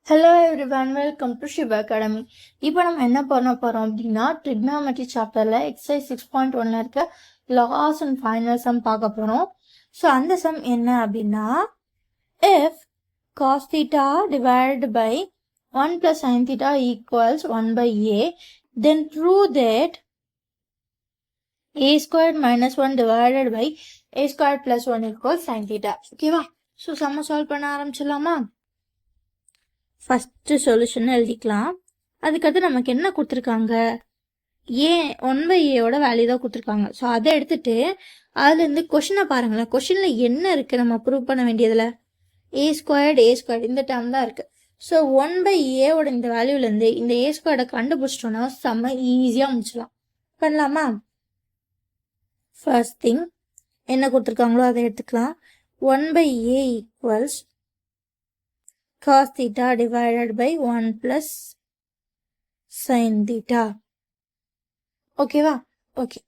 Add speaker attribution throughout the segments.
Speaker 1: Hello everyone, welcome to Siva Academy. இப்போ நம்ம என்ன பண்ண போகிறோம் அப்படின்னா, ட்ரிக்னாமெட்ரி சாப்டரில் எக்ஸசைஸ் 6.1 இருக்க லாஸ் அண்ட் ஃபைனல் சம் பார்க்க போகிறோம். ஸோ அந்த சம் என்ன அப்படின்னா, if cos theta divided by 1 plus sin theta equals 1 by a, then prove that a squared minus 1 divided by a squared plus 1 equals sin theta. ஓகேவா? So சம்ம solve பண்ண ஆரம்பிச்சிடலாமா? First solution எழுதிக்கலாம். அதுக்கடுத்து நமக்கு என்ன கொடுத்துருக்காங்க, ஏ 1/a வேல்யூ தான் கொடுத்துருக்காங்க. ஸோ அதை எடுத்துட்டு அதுலேருந்து கொஷினை பாருங்களேன். கொஷினில் என்ன இருக்குது நம்ம ப்ரூவ் பண்ண வேண்டியதில், a ஸ்கொயர்டு இந்த டேர்ம் தான் இருக்குது. ஸோ 1/a இந்த வேல்யூலேருந்து இந்த a ஸ்கொயர்டை கண்டுபிடிச்சிட்டோன்னா செம்ம ஈஸியாக முடிச்சிடலாம். பண்ணலாமா? ஃபர்ஸ்ட் திங் என்ன கொடுத்துருக்காங்களோ அதை எடுத்துக்கலாம். 1/a equals cos theta divided by 1 plus sin theta. ஓகேவா? ஓகே.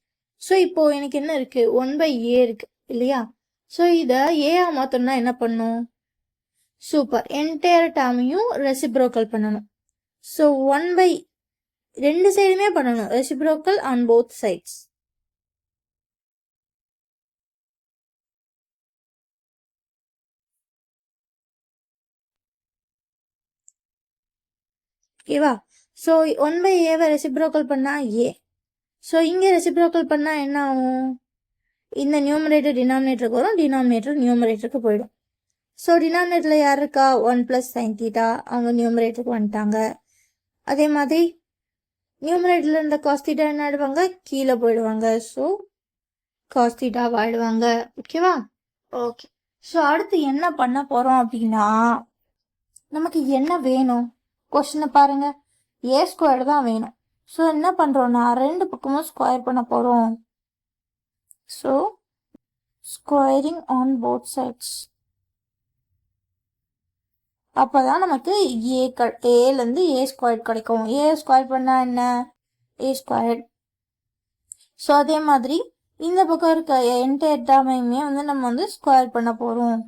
Speaker 1: ஸோ இப்போ எனக்கு என்ன இருக்கு, 1/a இருக்கு இல்லையா? ஸோ இதை ஏஆ மாற்றணும்னா என்ன பண்ணும்? சூப்பர், என்டையர் டேர்மையும் ரெசிப்ரோக்கல் பண்ணணும். ஸோ 1/, ரெண்டு சைடுமே பண்ணணும், ரெசிப்ரோக்கல் ஆன் போத் சைட்ஸ். ஓகேவா? ஸோ 1/a ரெசிப்ரோக்கல் பண்ணால் ஏ. ஸோ இங்கே ரெசிப்ரோக்கல் பண்ணால் என்ன ஆகும், இந்த நியூமரேட்டர் டினாமினேட்டருக்கு வரும், டினாமினேட்டர் நியூமரேட்டருக்கு போயிடும். ஸோ டினாமினேட்டரில் யார் இருக்கா, 1 plus sin theta, அவங்க நியூமரேட்டருக்கு வந்துட்டாங்க. அதே மாதிரி நியூமரேட்டரில் இருந்த cos theta என்ன ஆயிடுவாங்க, கீழே போயிடுவாங்க. ஸோ cos theta ஆயிடுவாங்க. ஓகேவா? ஓகே. ஸோ அடுத்து என்ன பண்ண போகிறோம் அப்படின்னா, நமக்கு என்ன வேணும், கொஸ்டினை பாருங்க, ஏ ஸ்கொயர் தான் வேணும். ஸோ என்ன பண்ணுறோன்னா ரெண்டு பக்கமும் ஸ்கொயர் பண்ண போகிறோம். So squaring on both sides. அப்போ தான் நமக்கு ஏலேருந்து ஏ ஸ்கொயர் கிடைக்கும். ஏ ஸ்கொயர் பண்ணால் என்ன, ஏ ஸ்கொயர். ஸோ அதே மாதிரி இந்த பக்கம் இருக்க என்டையர் டேர்மையுமே நம்ம ஸ்கொயர் பண்ண போகிறோம்.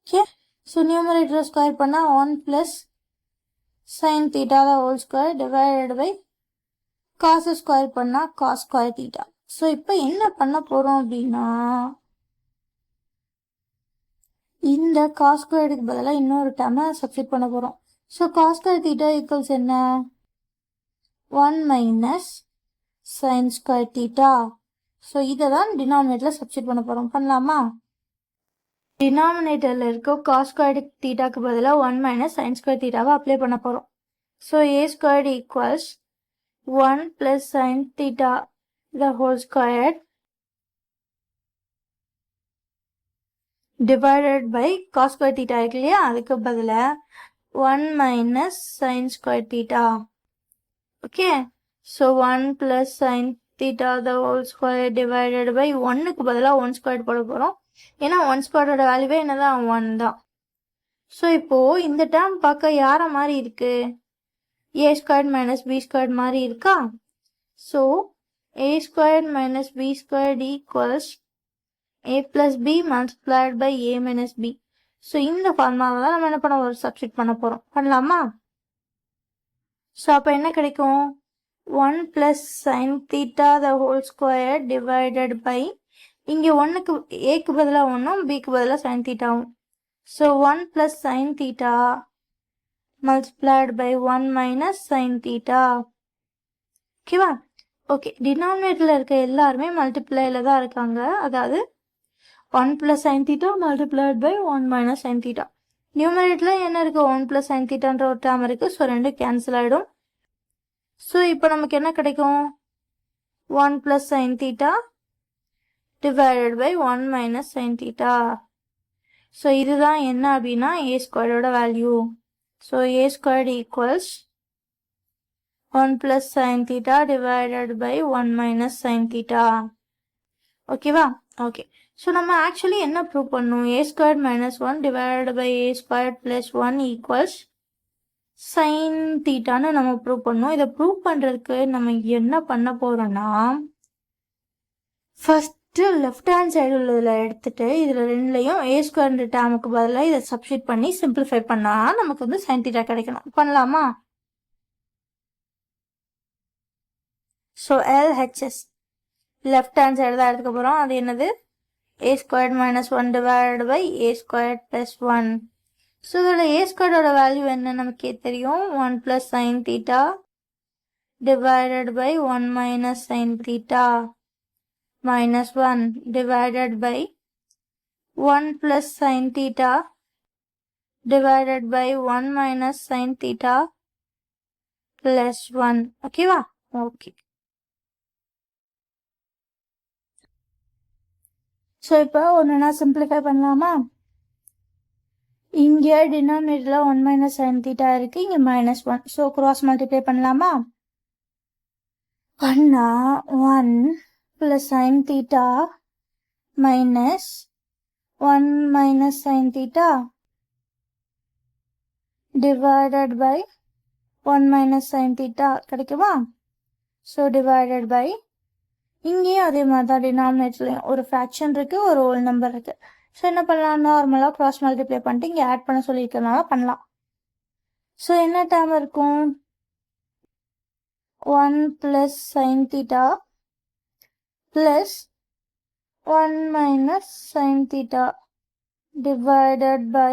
Speaker 1: ஓகே. ஸோ நியூமரேட்டர் ஸ்கொயர் பண்ணால் 1 plus sin theta the whole square divided by cos square பண்ணால் cos square theta. ஸோ இப்போ என்ன பண்ண போகிறோம் அப்படின்னா, இந்த cos ஸ்கொயருக்கு பதிலாக இன்னொரு டேர்மை சப்ஸ்டிட் பண்ண போகிறோம். So cos square theta equals என்ன, 1 minus sin square theta. So இதை தான் டினாமினேட்டரில் சப்ஸ்டிட் பண்ண போகிறோம். பண்ணலாமா? டினாமினேட்டரில் இருக்க cos square thetaக்கு பதிலாக 1 minus sin square thetaவை அப்ளை பண்ண போகிறோம். So a squared equals 1 plus sin theta the whole square divided by cos square theta இருக்கு இல்லையா, அதுக்கு பதிலாக 1 minus sin square theta. Okay. So 1 plus sin theta the whole square divided by 1க்கு பதிலாக 1 square போட போகிறோம். ஏன்னா 1 ஸ்கொயரோட வேல்யூவே என்னதான், 1 தான். ஸோ இப்போது இந்த டேர்ம் பார்க்க யார மாதிரி இருக்கு, a squared minus b squared மாதிரி இருக்கா? So a squared minus b squared equals a plus b multiplied by a minus b. So இந்த ஃபார்முலாவை தான் நம்ம என்ன பண்ண போகிறோம், சப்ஸ்டிட் பண்ண போகிறோம். பண்ணலாமா? ஸோ அப்போ என்ன கிடைக்கும், 1 plus sin theta the whole square divided by, இங்கே ஒன்றுக்கு ஏக்கு பதிலாக ஒன்றும் பிக்கு பதிலாக sin thetaவும். So 1 plus sin theta multiplied by 1 minus sin theta. ஓகேவா? ஓகே. டினாமினேட்டரில் இருக்க எல்லாருமே மல்டிப்ளைல தான் இருக்காங்க. அதாவது 1 plus sin theta multiplied by 1 minus sin theta. நியூமரேட்டரில் என்ன இருக்குது, 1 plus sin thetaன்ற ஒரு டேர்ம் இருக்குது. ஸோ ரெண்டு கேன்சல் ஆகிடும். ஸோ இப்போ நமக்கு என்ன கிடைக்கும், 1 plus sin theta divided by 1 minus sin theta. So இதுதான் என்ன அப்படின்னா a ஸ்கொயரோட value. So a squared equals 1 plus sin theta divided by 1 minus sin theta. ஓகேவா? ஓகே. ஸோ நம்ம ஆக்சுவலி என்ன ப்ரூவ் பண்ணணும், a squared minus 1 divided by a squared plus 1 equals sin thetaன்னு நம்ம prove பண்ணணும். இதை ப்ரூவ் பண்ணுறதுக்கு நம்ம என்ன பண்ண போகிறோன்னா, ஃபஸ்ட் லெஃப்ட் ஹேண்ட் சைடு உள்ளதில் எடுத்துட்டு இதில் ரெண்டுலையும் ஏ ஸ்கொயர் டேமுக்கு பதிலாக இதை சப்ஸ்டிட் பண்ணி சிம்பிளிஃபை பண்ணால் நமக்கு வந்து sin θ கிடைக்கணும். பண்ணலாமா? So LHS left hand side தான் எடுத்துக்க போகிறோம். அது என்னது? a squared minus 1 divided by a squared plus 1. So இதோட a squared வேல்யூ என்ன நமக்கே தெரியும். 1 plus sin θ divided by 1 minus sin θ minus 1 divided by 1 plus sin θ divided by 1 minus sin θ plus 1. ஓகேவா? ஓகே. ஸோ இப்போ ஒன்றுனா சிம்பிளிஃபை பண்ணலாமா? இங்கே டினாமினேட்டரில் 1 மைனஸ் சைன் தீட்டா இருக்குது, இங்கே -1. ஸோ க்ராஸ் மல்டிப்ளை பண்ணலாமா? பண்ணா 1 plus sine theta minus 1 minus sine theta divided by 1 minus sine theta கிடைக்குமா? ஸோ டிவைடட் பை இங்கேயும் அதே மாதிரி தான் டினாமினேட்டர்லையும் ஒரு ஃப்ராக்ஷன் இருக்குது, ஒரு ஹோல் நம்பர் இருக்குது. ஸோ என்ன பண்ணலாம்? நார்மலாக க்ராஸ் மல்டிப்ளை பண்ணிட்டு இங்கே ஆட் பண்ண சொல்லியிருக்கனால பண்ணலாம். ஸோ என்ன டேர்ம் இருக்கும்? 1 plus sine theta plus 1 minus sine theta divided by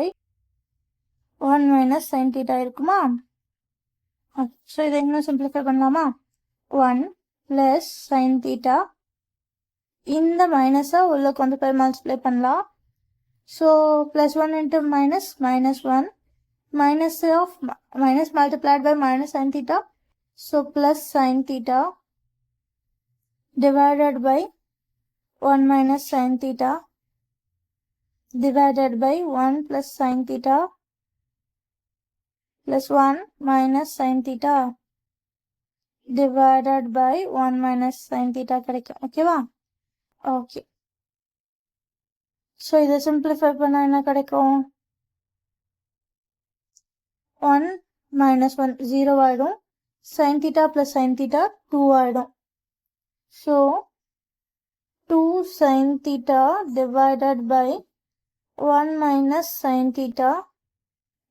Speaker 1: 1 minus sine theta இருக்குமா? ஸோ இதை இன்னும் சிம்பிளிஃபை பண்ணலாமா? 1 ப்ளஸ் சைன் தீட்டா இந்த மைனஸை உள்ள கொண்டு போய் மல்டிப்ளை பண்ணலாம். So plus 1 into minus -1 minus of minus multiplied by minus sine theta. So plus sine theta divided by 1 minus sine theta divided by 1 plus sin theta plus 1 minus sin theta divided by 1 minus sin theta கிடைக்கும். ஓகேவா? Okay. So இதை simplify பண்ணால் என்ன கிடைக்கும்? 1 minus 1 0 ஆகிடும். sin theta plus sin theta 2 ஆகிடும். So 2 sin theta divided by 1 minus sin theta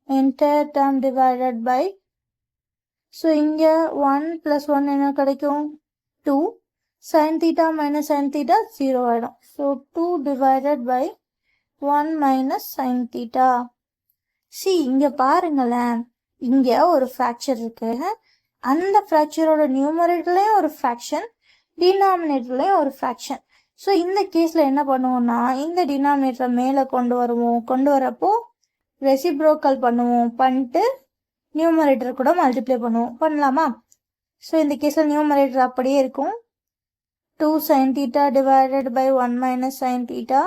Speaker 1: entire term divided by. So இங்கே 1 plus 1 என்ன கிடைக்கும்? 2. sin theta minus sin theta 0 ஆகிடும். So 2 divided by 1 minus sin theta. C இங்கே பாருங்களேன், இங்கே ஒரு fracture இருக்கு. அந்த ஃப்ராக்சரோட நியூமரேட்டர்லையும் ஒரு ஃப்ராக்ஷன், டினாமினேட்டர்லையும் ஒரு ஃப்ராக்ஷன். ஸோ இந்த கேஸில் என்ன பண்ணுவோம்னா, இந்த டினாமினேட்டரை மேலே கொண்டு வருவோம். கொண்டு வரப்போ ரெசிப்ரோக்கல் பண்ணுவோம். பண்ணிட்டு நியூமரேட்டர் கூட மல்டிப்ளை பண்ணுவோம். பண்ணலாமா? ஸோ இந்த கேஸில் நியூமரேட்டர் அப்படியே இருக்கும். 2 sin theta divided by 1 minus sin theta.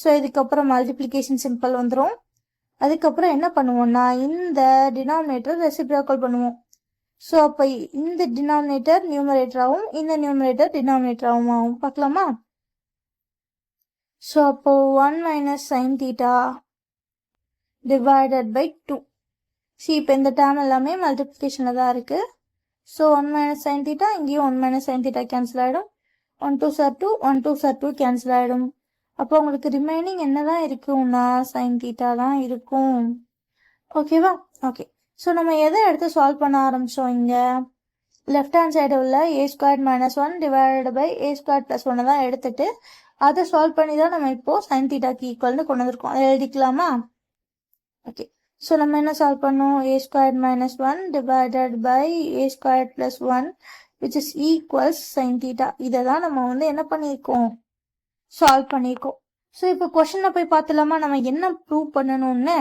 Speaker 1: So இதுக்கப்புறம் மல்டிப்ளிகேஷன் சிம்பிள் வந்துடும். அதுக்கப்புறம் என்ன பண்ணுவோம்னா, இந்த டினாமினேட்டர் ரெசிப்ரோக்கல் பண்ணுவோம். ஸோ அப்போ இந்த டினாமினேட்டர் நியூமரேட்டராகவும் இந்த நியூமரேட்டர் டினாமினேட்டராகவும் ஆகும். பார்க்கலாமா? ஸோ அப்போ 1 minus sin theta divided by 2. C இப்போ இந்த டேர்ம் எல்லாமே மல்டிப்ளிகேஷனில் தான் இருக்குது. ஸோ 1 minus sin theta, இங்கேயும் 1 minus sin theta கேன்சல் ஆகிடும். 1 2 சார் 2, 1 2 சார் 2 கேன்சல் ஆகிடும். அப்போ உங்களுக்கு ரிமைனிங் என்ன தான் இருக்கும்னா sin theta தான் இருக்கும். ஓகேவா? ஓகே. ஸோ நம்ம எதை எடுத்து சால்வ் பண்ண ஆரம்பித்தோம்? இங்கே லெஃப்ட் ஹேண்ட் சைடு உள்ள a squared minus 1 divided by a squared plus 1 தான் எடுத்துட்டு அதை சால்வ் பண்ணி தான் நம்ம இப்போது sin thetaக்கு ஈக்குவல்னு கொண்டு வந்திருக்கோம். அதை எழுதிக்கலாமா? ஓகே. ஸோ நம்ம என்ன சால்வ் பண்ணோம்? a squared minus 1 divided by a squared plus 1 which is equals sin theta. இதை தான் நம்ம வந்து என்ன பண்ணியிருக்கோம்? சால்வ் பண்ணியிருக்கோம். ஸோ இப்போ கொஷனை போய் பார்த்துலாமா, நம்ம என்ன ப்ரூவ் பண்ணணும்னு?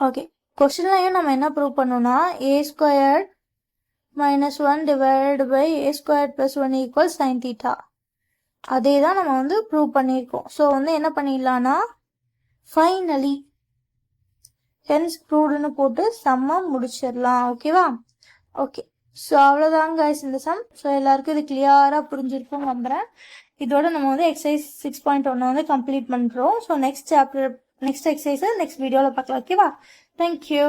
Speaker 1: ஓகே. கொஷின்லையும் நம்ம என்ன ப்ரூவ் பண்ணோம்னா a squared minus 1 divided by a squared plus 1 equals sin theta. அதே தான் நம்ம வந்து ப்ரூவ் பண்ணியிருக்கோம். ஸோ வந்து என்ன பண்ணிடலான்னா ஃபைனலி ஹென்ஸ் ப்ரூவ்டுன்னு போட்டு சம்மை முடிச்சிடலாம். ஓகேவா? ஓகே. ஸோ அவ்வளோதாங்க கைஸ் இந்த சம். ஸோ எல்லாருக்கும் இது கிளியராக புரிஞ்சிருக்கும் நம்புகிறேன். இதோட நம்ம வந்து எக்ஸசைஸ் 6.1 வந்து கம்ப்ளீட் பண்ணுறோம். ஸோ நெக்ஸ்ட் சாப்டர் நெக்ஸ்ட் எக்ஸசைஸை நெக்ஸ்ட் வீடியோவில் பார்க்கலாம். ஓகேவா? தேங்க்யூ.